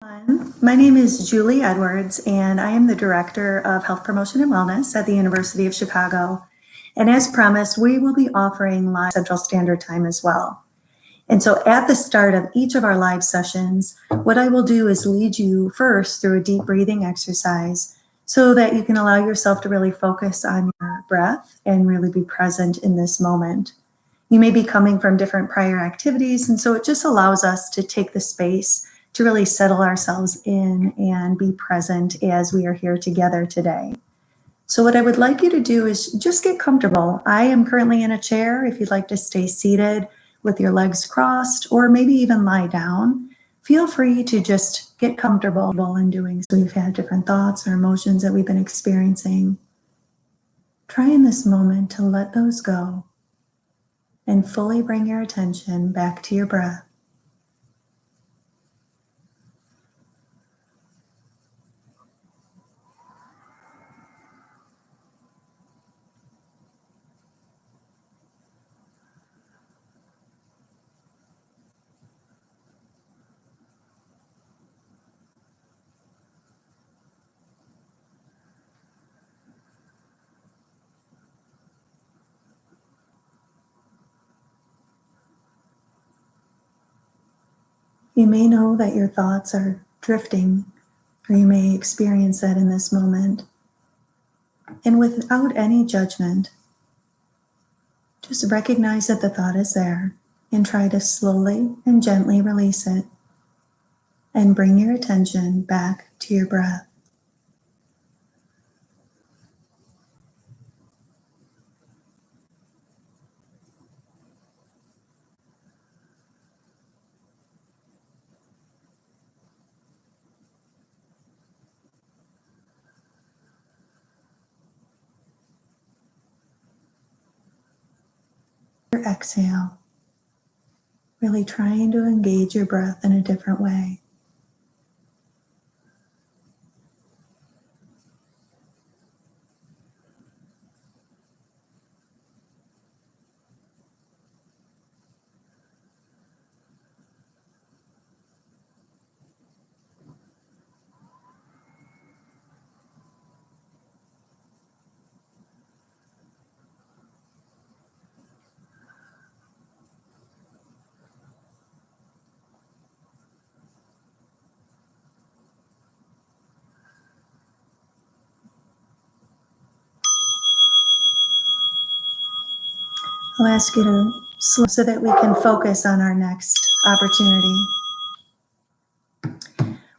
My name is Julie Edwards, and I am the Director of Health Promotion and Wellness at the University of Chicago. And as promised, we will be offering live Central Standard Time as well. And so at the start of each of our live sessions, what I will do is lead you first through a deep breathing exercise so that you can allow yourself to really focus on your breath and really be present in this moment. You may be coming from different prior activities, and so it just allows us to take the space to really settle ourselves in and be present as we are here together today. So what I would like you to do is just get comfortable. I am currently in a chair. If you'd like to stay seated with your legs crossed or maybe even lie down, feel free to just get comfortable in doing so. We've had different thoughts or emotions that we've been experiencing. Try in this moment to let those go and fully bring your attention back to your breath. You may know that your thoughts are drifting, or you may experience that in this moment. And without any judgment, just recognize that the thought is there and try to slowly and gently release it and bring your attention back to your breath. Your exhale, really trying to engage your breath in a different way. I'll ask you to slow so that we can focus on our next opportunity.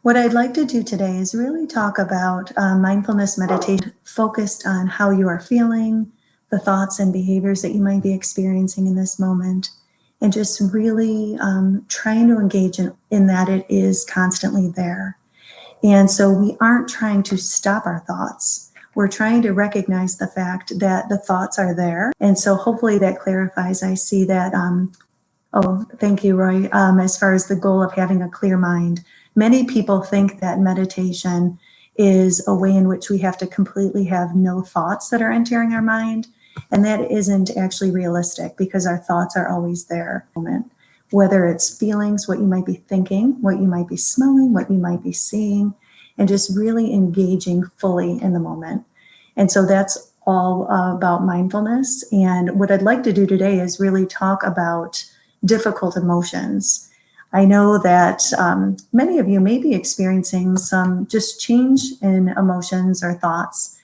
What I'd like to do today is really talk about mindfulness meditation focused on how you are feeling, the thoughts and behaviors that you might be experiencing in this moment, and just really trying to engage in that it is constantly there. And so we aren't trying to stop our thoughts. We're trying to recognize the fact that the thoughts are there. And so hopefully that clarifies. I see that. Oh, thank you, Roy. As far as the goal of having a clear mind, many people think that meditation is a way in which we have to completely have no thoughts that are entering our mind. And that isn't actually realistic because our thoughts are always there. Whether it's feelings, what you might be thinking, what you might be smelling, what you might be seeing, and just really engaging fully in the moment. And so that's all about mindfulness. And what I'd like to do today is really talk about difficult emotions. I know that many of you may be experiencing some just change in emotions or thoughts.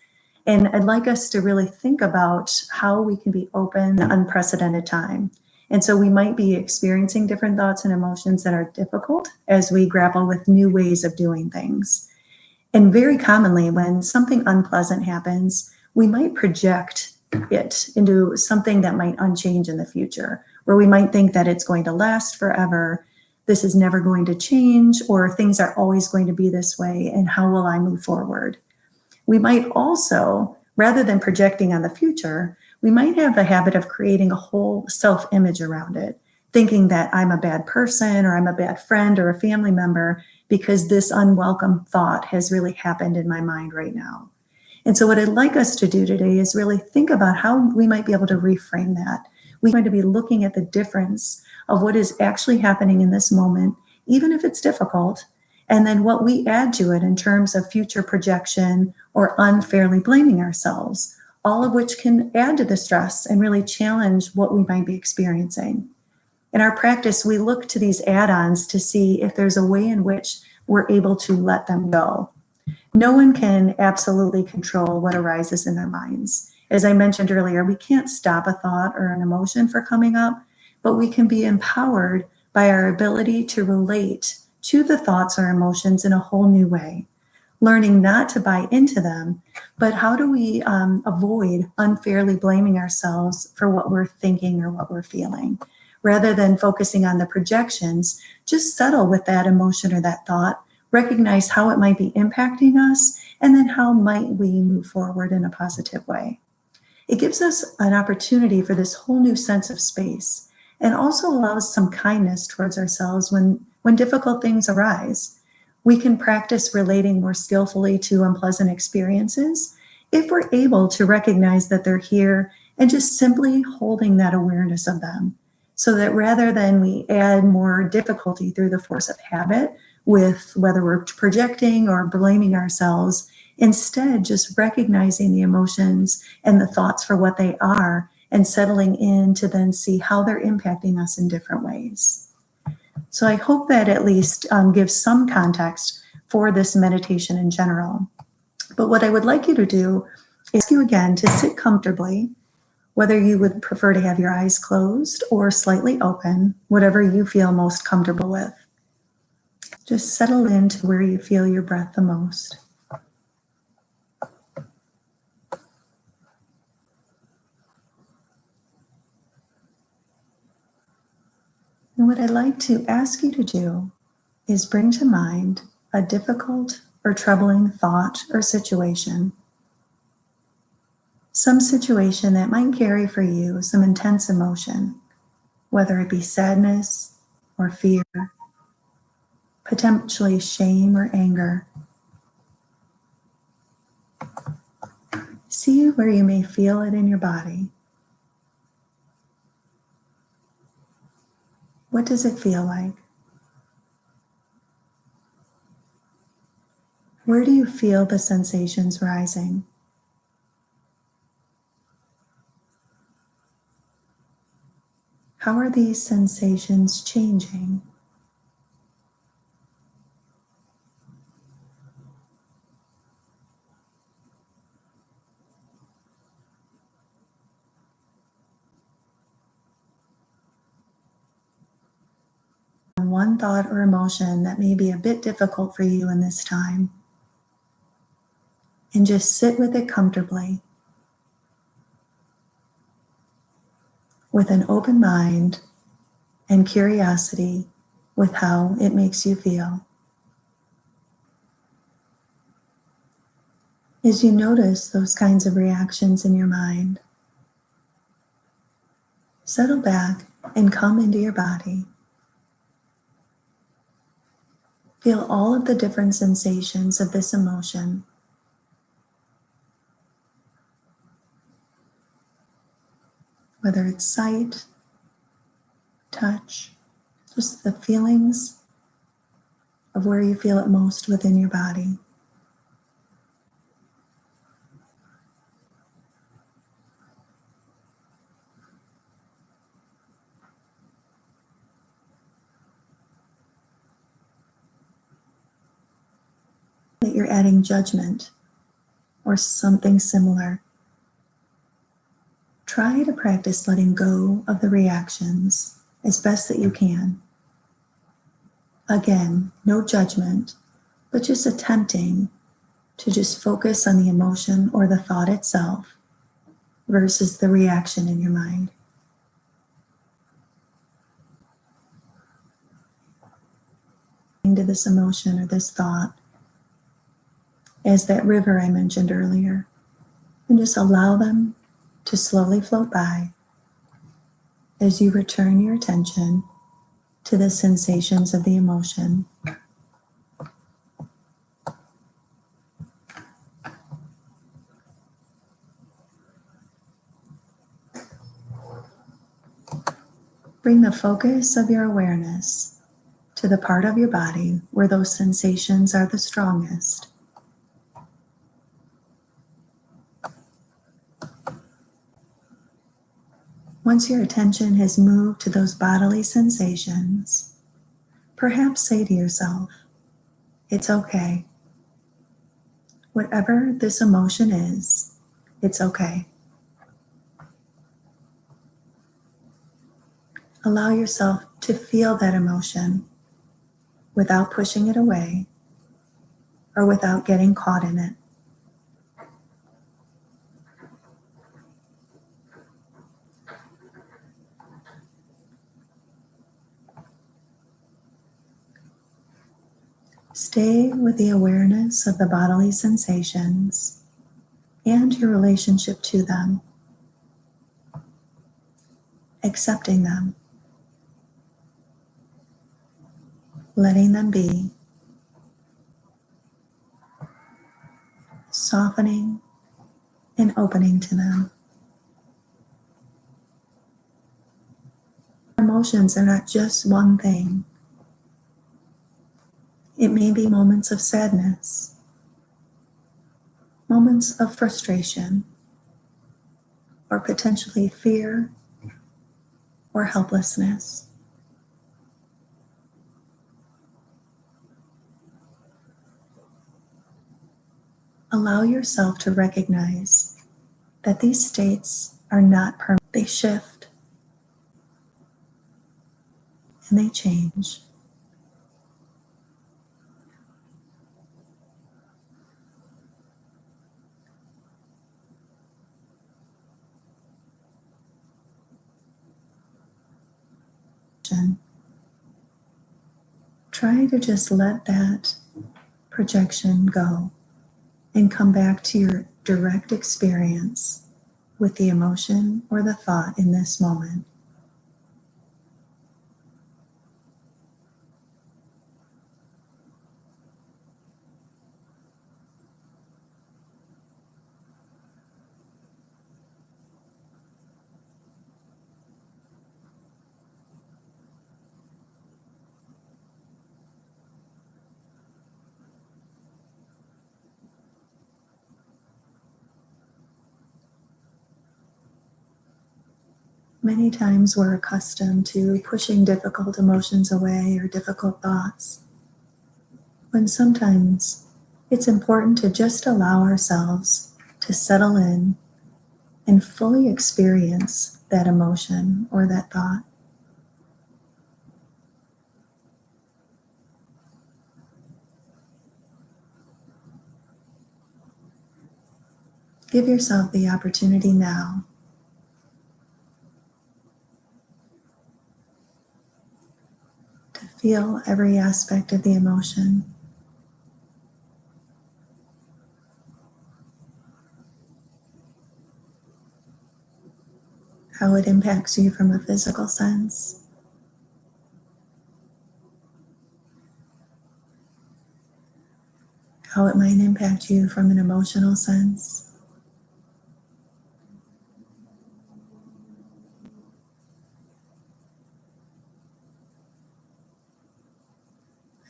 And I'd like us to really think about how we can be open in unprecedented time. And so we might be experiencing different thoughts and emotions that are difficult as we grapple with new ways of doing things. And very commonly, when something unpleasant happens, we might project it into something that might unchange in the future, where we might think that it's going to last forever, this is never going to change, or things are always going to be this way, and how will I move forward? We might also, rather than projecting on the future, we might have the habit of creating a whole self-image around it, thinking that I'm a bad person or I'm a bad friend or a family member because this unwelcome thought has really happened in my mind right now. And so what I'd like us to do today is really think about how we might be able to reframe that. We're going to be looking at the difference of what is actually happening in this moment, even if it's difficult, and then what we add to it in terms of future projection or unfairly blaming ourselves, all of which can add to the stress and really challenge what we might be experiencing. In our practice, we look to these add-ons to see if there's a way in which we're able to let them go. No one can absolutely control what arises in their minds. As I mentioned earlier, we can't stop a thought or an emotion from coming up, but we can be empowered by our ability to relate to the thoughts or emotions in a whole new way, learning not to buy into them, but how do we avoid unfairly blaming ourselves for what we're thinking or what we're feeling. Rather than focusing on the projections, just settle with that emotion or that thought, recognize how it might be impacting us, and then how might we move forward in a positive way. It gives us an opportunity for this whole new sense of space, and also allows some kindness towards ourselves when difficult things arise. We can practice relating more skillfully to unpleasant experiences if we're able to recognize that they're here and just simply holding that awareness of them. So that rather than we add more difficulty through the force of habit with whether we're projecting or blaming ourselves, instead just recognizing the emotions and the thoughts for what they are and settling in to then see how they're impacting us in different ways. So I hope that at least gives some context for this meditation in general. But what I would like you to do is ask you again to sit comfortably, whether you would prefer to have your eyes closed or slightly open, whatever you feel most comfortable with. Just settle into where you feel your breath the most. And what I'd like to ask you to do is bring to mind a difficult or troubling thought or situation. Some situation that might carry for you some intense emotion, whether it be sadness or fear, potentially shame or anger. See where you may feel it in your body. What does it feel like? Where do you feel the sensations rising? How are these sensations changing? One thought or emotion that may be a bit difficult for you in this time, and just sit with it comfortably, with an open mind and curiosity with how it makes you feel. As you notice those kinds of reactions in your mind, settle back and come into your body. Feel all of the different sensations of this emotion. Whether it's sight, touch, just the feelings of where you feel it most within your body. That you're adding judgment or something similar. Try to practice letting go of the reactions as best that you can. Again, no judgment, but just attempting to just focus on the emotion or the thought itself versus the reaction in your mind. Into this emotion or this thought as that river I mentioned earlier, and just allow them to slowly float by as you return your attention to the sensations of the emotion. Bring the focus of your awareness to the part of your body where those sensations are the strongest. Once your attention has moved to those bodily sensations, perhaps say to yourself, "It's okay. Whatever this emotion is, it's okay." Allow yourself to feel that emotion without pushing it away or without getting caught in it. Stay with the awareness of the bodily sensations and your relationship to them, accepting them, letting them be, softening and opening to them. Emotions are not just one thing. It may be moments of sadness, moments of frustration, or potentially fear or helplessness. Allow yourself to recognize that these states are not permanent. They shift and they change. Try to just let that projection go and come back to your direct experience with the emotion or the thought in this moment. Many times we're accustomed to pushing difficult emotions away or difficult thoughts, when sometimes it's important to just allow ourselves to settle in and fully experience that emotion or that thought. Give yourself the opportunity now to feel every aspect of the emotion. How it impacts you from a physical sense, how it might impact you from an emotional sense.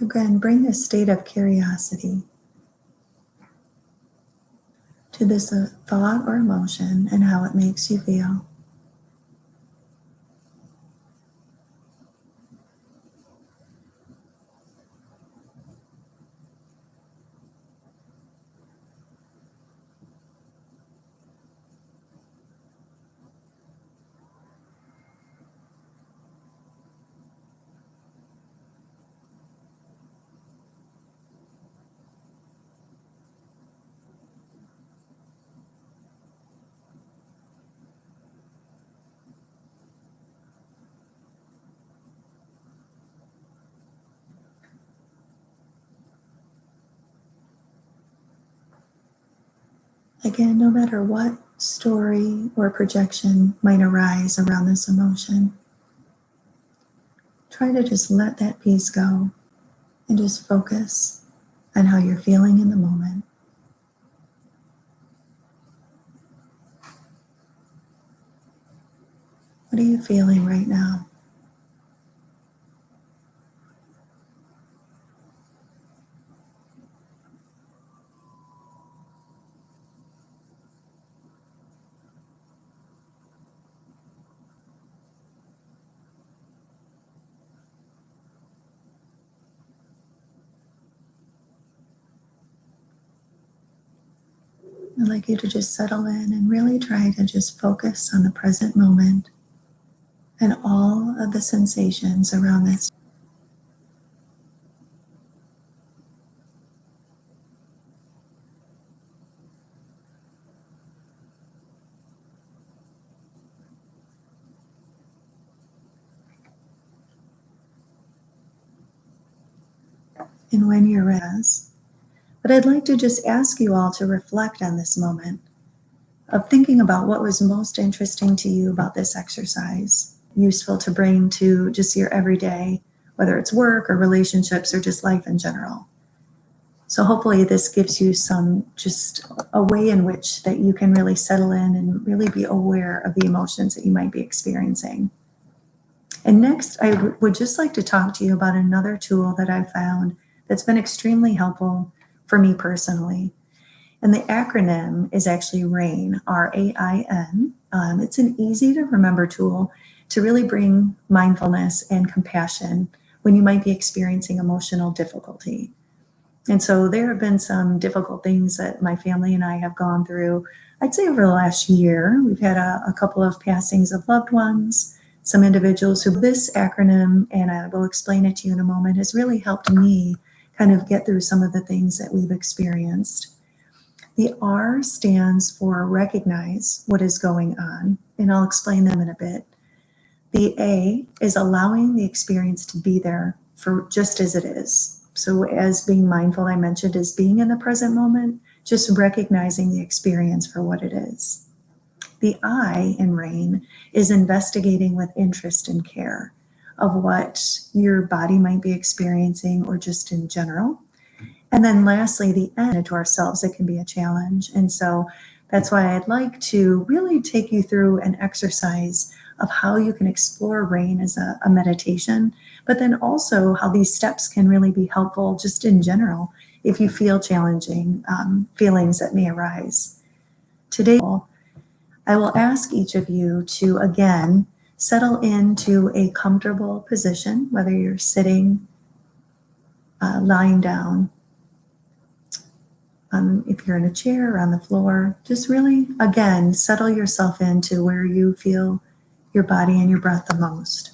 Again, bring this state of curiosity to this thought or emotion and how it makes you feel. Again, no matter what story or projection might arise around this emotion, try to just let that piece go and just focus on how you're feeling in the moment. What are you feeling right now? I'd like you to just settle in and really try to just focus on the present moment and all of the sensations around this. And when you're ready, but I'd like to just ask you all to reflect on this moment of thinking about what was most interesting to you about this exercise, useful to bring to just your everyday, whether it's work or relationships or just life in general. So hopefully this gives you some just a way in which that you can really settle in and really be aware of the emotions that you might be experiencing. And next, I would just like to talk to you about another tool that I found that's been extremely helpful for me personally. And the acronym is actually RAIN, RAIN. It's an easy to remember tool to really bring mindfulness and compassion when you might be experiencing emotional difficulty. And so there have been some difficult things that my family and I have gone through. I'd say over the last year, we've had a couple of passings of loved ones, some individuals who this acronym, and I will explain it to you in a moment, has really helped me kind of get through some of the things that we've experienced. The R stands for recognize what is going on, and I'll explain them in a bit. The A is allowing the experience to be there for just as it is. So, as being mindful, I mentioned, is being in the present moment, just recognizing the experience for what it is. The I in RAIN is investigating with interest and care of what your body might be experiencing or just in general. And then lastly, the N to ourselves, it can be a challenge. And so that's why I'd like to really take you through an exercise of how you can explore RAIN as a meditation, but then also how these steps can really be helpful just in general if you feel challenging feelings that may arise. Today, I will ask each of you to again settle into a comfortable position, whether you're sitting, lying down, if you're in a chair or on the floor, just really, again, settle yourself into where you feel your body and your breath the most.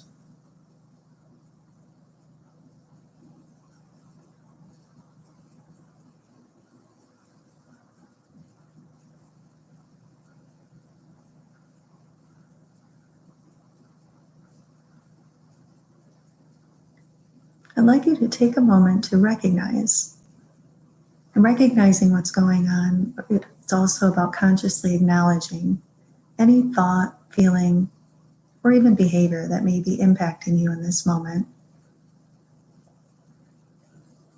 I'd like you to take a moment to recognize. And recognizing what's going on, it's also about consciously acknowledging any thought, feeling, or even behavior that may be impacting you in this moment.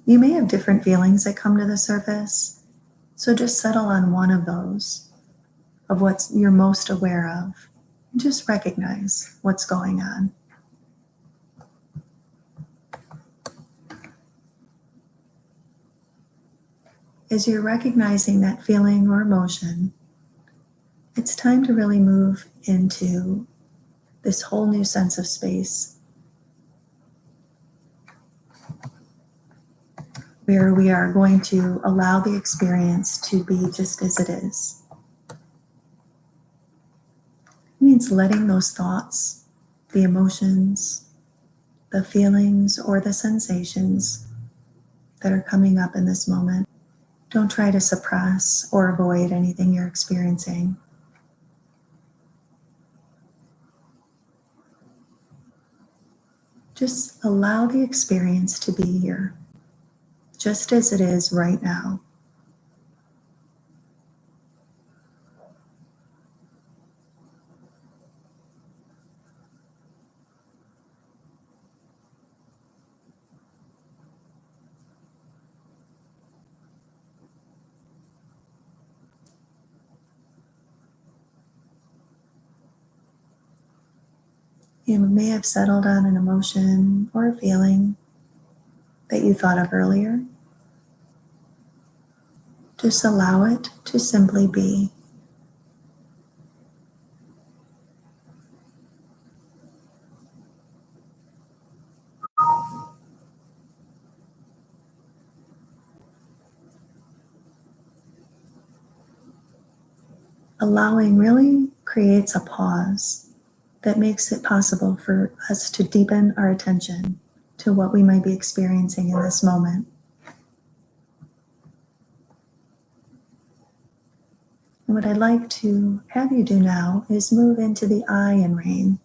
You may have different feelings that come to the surface, so just settle on one of those, of what you're most aware of, and just recognize what's going on. As you're recognizing that feeling or emotion, it's time to really move into this whole new sense of space where we are going to allow the experience to be just as it is. It means letting those thoughts, the emotions, the feelings, or the sensations that are coming up in this moment. Don't try to suppress or avoid anything you're experiencing. Just allow the experience to be here, just as it is right now. You may have settled on an emotion or a feeling that you thought of earlier. Just allow it to simply be. allowing really creates a pause that makes it possible for us to deepen our attention to what we might be experiencing in this moment. And what I'd like to have you do now is move into the I in RAIN,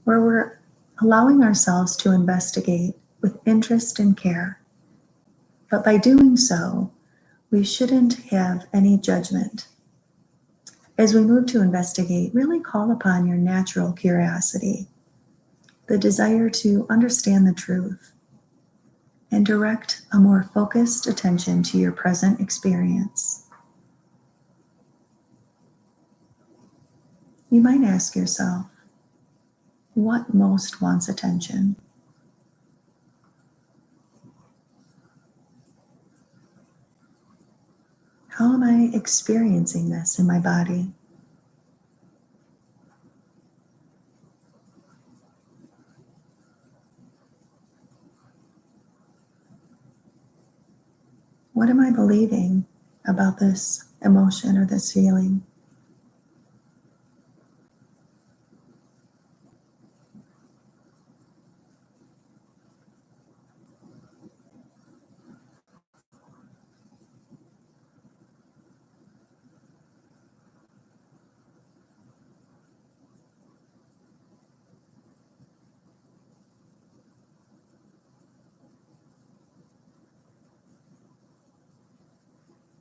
where we're allowing ourselves to investigate with interest and care. But by doing so, we shouldn't have any judgment. As we move to investigate, really call upon your natural curiosity, the desire to understand the truth, and direct a more focused attention to your present experience. You might ask yourself, what most wants attention? How am I experiencing this in my body? What am I believing about this emotion or this feeling?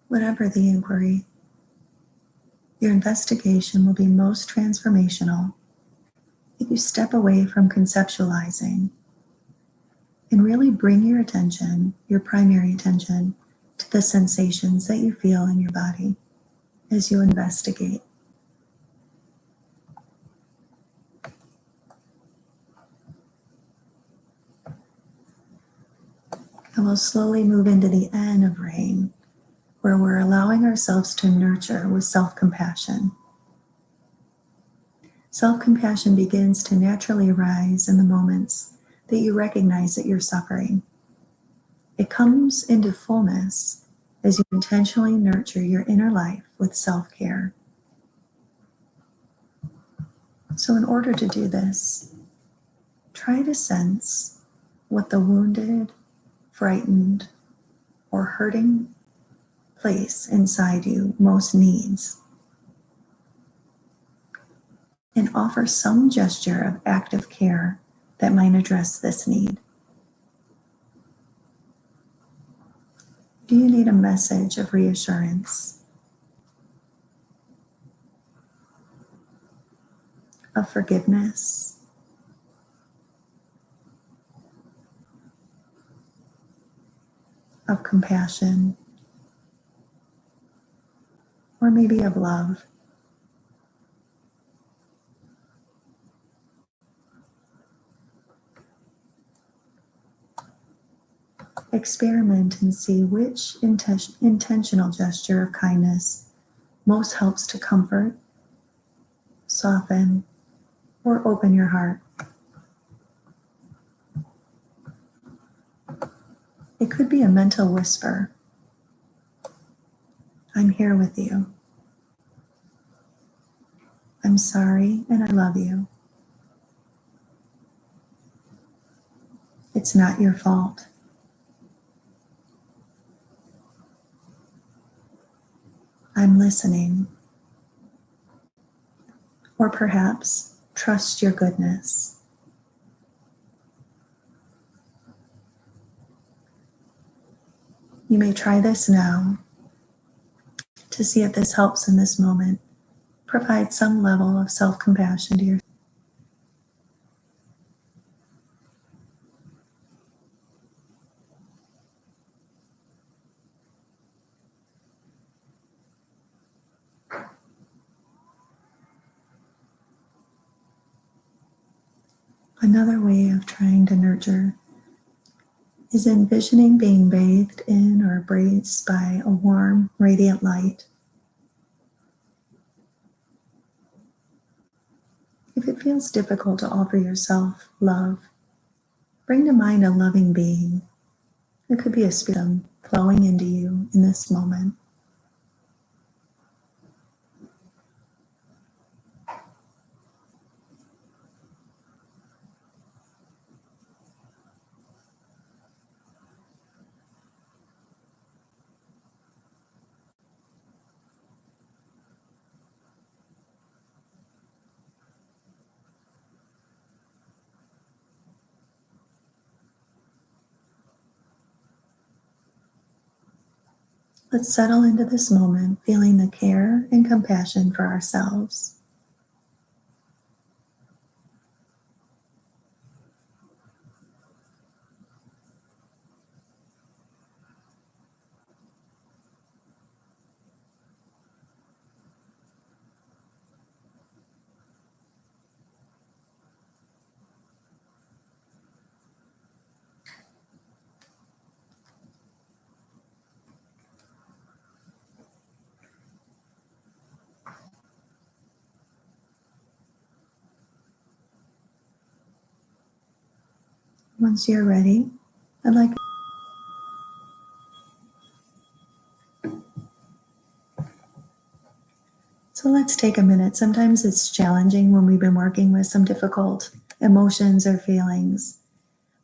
Whatever the inquiry, your investigation will be most transformational if you step away from conceptualizing and really bring your attention, your primary attention, to the sensations that you feel in your body as you investigate. And we'll slowly move into the N of RAIN, where we're allowing ourselves to nurture with self-compassion. Self-compassion begins to naturally arise in the moments that you recognize that you're suffering. It comes into fullness as you intentionally nurture your inner life with self-care. So in order to do this, try to sense what the wounded, frightened, or hurting place inside you most needs, and offer some gesture of active care that might address this need. Do you need a message of reassurance, of forgiveness, of compassion, or maybe of love? Experiment and see which intentional gesture of kindness most helps to comfort, soften, or open your heart. It could be a mental whisper. I'm here with you. I'm sorry and I love you. It's not your fault. I'm listening. Or perhaps, trust your goodness. You may try this now to see if this helps in this moment. Provide some level of self-compassion to yourself. Another way of trying to nurture is envisioning being bathed in or embraced by a warm, radiant light. If it feels difficult to offer yourself love, bring to mind a loving being. It could be a spirit flowing into you in this moment. Let's settle into this moment, feeling the care and compassion for ourselves. Once you're ready, I'd like So let's take a minute. Sometimes it's challenging when we've been working with some difficult emotions or feelings.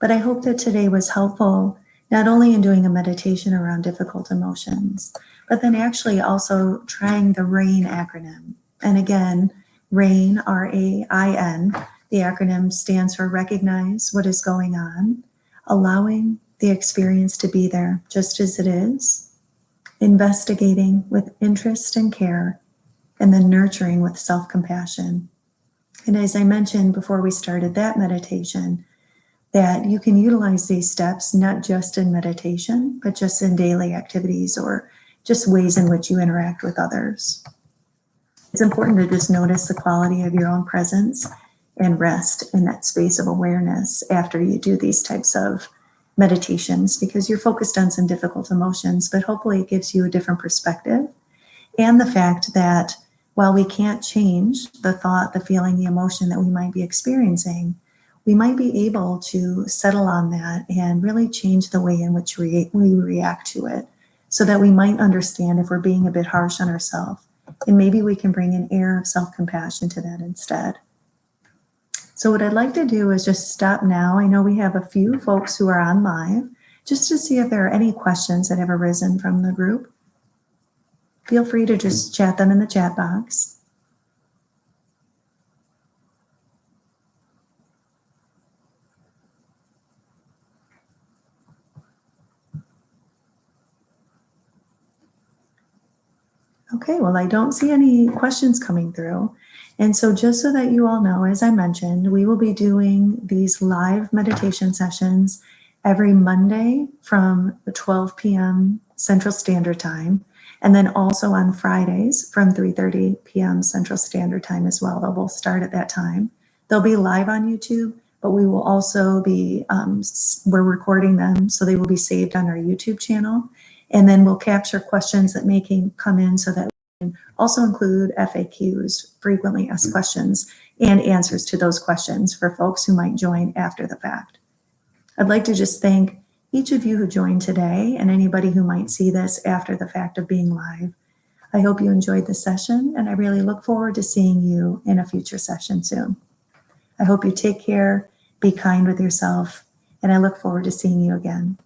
But I hope that today was helpful, not only in doing a meditation around difficult emotions, but then actually also trying the RAIN acronym. And again, RAIN, RAIN, the acronym stands for recognize what is going on, allowing the experience to be there just as it is, investigating with interest and care, and then nurturing with self-compassion. And as I mentioned before we started that meditation, that you can utilize these steps not just in meditation, but just in daily activities or just ways in which you interact with others. It's important to just notice the quality of your own presence and rest in that space of awareness after you do these types of meditations, because you're focused on some difficult emotions, but hopefully it gives you a different perspective. And the fact that while we can't change the thought, the feeling, the emotion that we might be experiencing, we might be able to settle on that and really change the way in which we react to it, so that we might understand if we're being a bit harsh on ourselves. And maybe we can bring an air of self-compassion to that instead. So what I'd like to do is just stop now. I know we have a few folks who are on live, just to see if there are any questions that have arisen from the group. Feel free to just chat them in the chat box. Okay, well, I don't see any questions coming through. And so just so that you all know, as I mentioned, we will be doing these live meditation sessions every Monday from 12 p.m. Central Standard Time, and then also on Fridays from 3:30 p.m. Central Standard Time as well. They'll both start at that time. They'll be live on YouTube, but we will also be, we're recording them, so they will be saved on our YouTube channel. And then we'll capture questions that may come in so that we can also include FAQs, frequently asked questions, and answers to those questions for folks who might join after the fact. I'd like to just thank each of you who joined today and anybody who might see this after the fact of being live. I hope you enjoyed the session, and I really look forward to seeing you in a future session soon. I hope you take care, be kind with yourself, and I look forward to seeing you again.